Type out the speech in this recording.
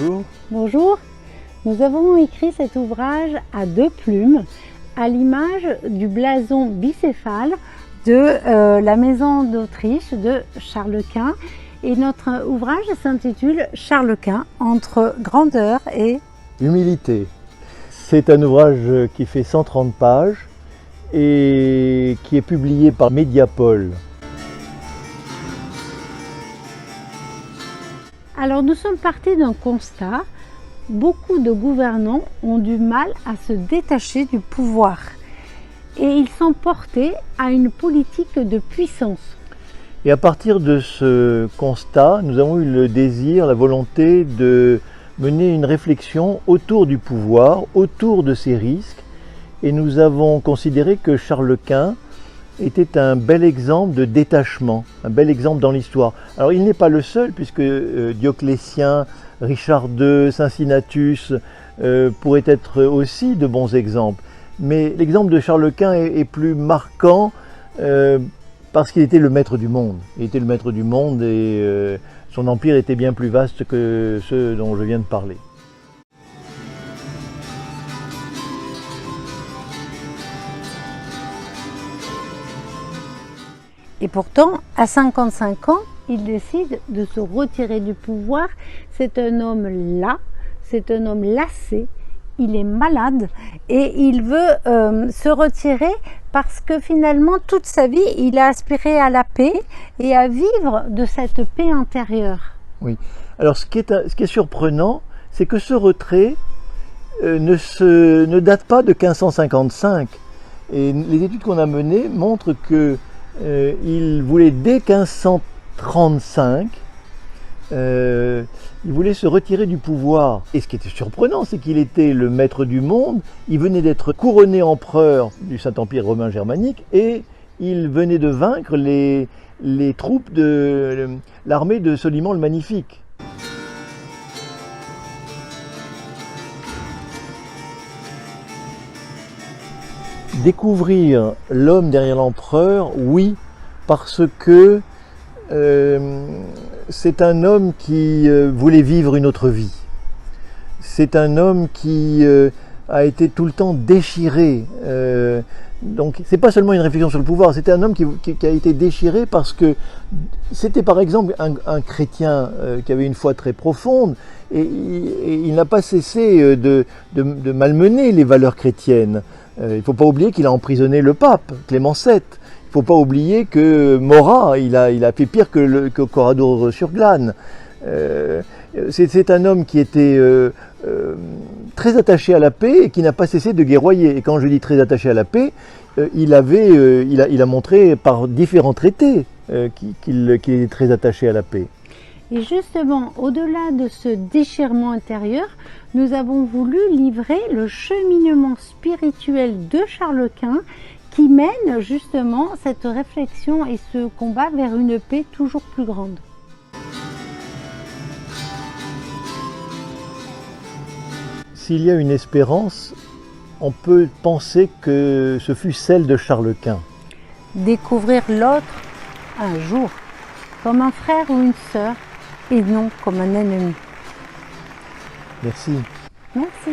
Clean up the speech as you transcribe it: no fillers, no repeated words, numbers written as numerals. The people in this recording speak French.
Bonjour. Bonjour, nous avons écrit cet ouvrage à deux plumes, à l'image du blason bicéphale de la maison d'Autriche de Charles Quint. Et notre ouvrage s'intitule Charles Quint, entre grandeur et Humilité. C'est un ouvrage qui fait 130 pages et qui est publié par Mediapol. Alors nous sommes partis d'un constat. Beaucoup de gouvernants ont du mal à se détacher du pouvoir et ils sont portés à une politique de puissance. Et à partir de ce constat, nous avons eu le désir, la volonté de mener une réflexion autour du pouvoir, autour de ses risques, et nous avons considéré que Charles Quint était un bel exemple de détachement, un bel exemple dans l'histoire. Alors il n'est pas le seul, puisque Dioclétien, Richard II, Cincinnatus pourraient être aussi de bons exemples. Mais l'exemple de Charles Quint est plus marquant parce qu'il était le maître du monde. Il était le maître du monde et son empire était bien plus vaste que ceux dont je viens de parler. Et pourtant, à 55 ans, il décide de se retirer du pouvoir. C'est un homme las, c'est un homme lassé, il est malade et il veut se retirer parce que finalement, toute sa vie, il a aspiré à la paix et à vivre de cette paix intérieure. Oui. Alors ce qui est surprenant, c'est que ce retrait ne date pas de 1555. Et les études qu'on a menées montrent que il voulait dès 1535, il voulait se retirer du pouvoir. Et ce qui était surprenant, c'est qu'il était le maître du monde, il venait d'être couronné empereur du Saint-Empire romain germanique et il venait de vaincre les troupes de l'armée de Soliman le Magnifique. Découvrir l'homme derrière l'empereur, oui, parce que c'est un homme qui voulait vivre une autre vie. C'est un homme qui a été tout le temps déchiré. Donc c'est pas seulement une réflexion sur le pouvoir, c'était un homme qui a été déchiré parce que c'était par exemple un chrétien qui avait une foi très profonde et il n'a pas cessé de malmener les valeurs chrétiennes. Il ne faut pas oublier qu'il a emprisonné le pape, Clément VII. Il ne faut pas oublier que Morat, il a fait pire que Coradour-sur-Glane. C'est un homme qui était très attaché à la paix et qui n'a pas cessé de guerroyer. Et quand je dis très attaché à la paix, il a montré par différents traités qu'il est très attaché à la paix. Et justement, au-delà de ce déchirement intérieur, nous avons voulu livrer le cheminement spirituel de Charles Quint qui mène justement cette réflexion et ce combat vers une paix toujours plus grande. S'il y a une espérance, on peut penser que ce fut celle de Charles Quint. Découvrir l'autre un jour, comme un frère ou une sœur, et non comme un ennemi. Merci. Merci.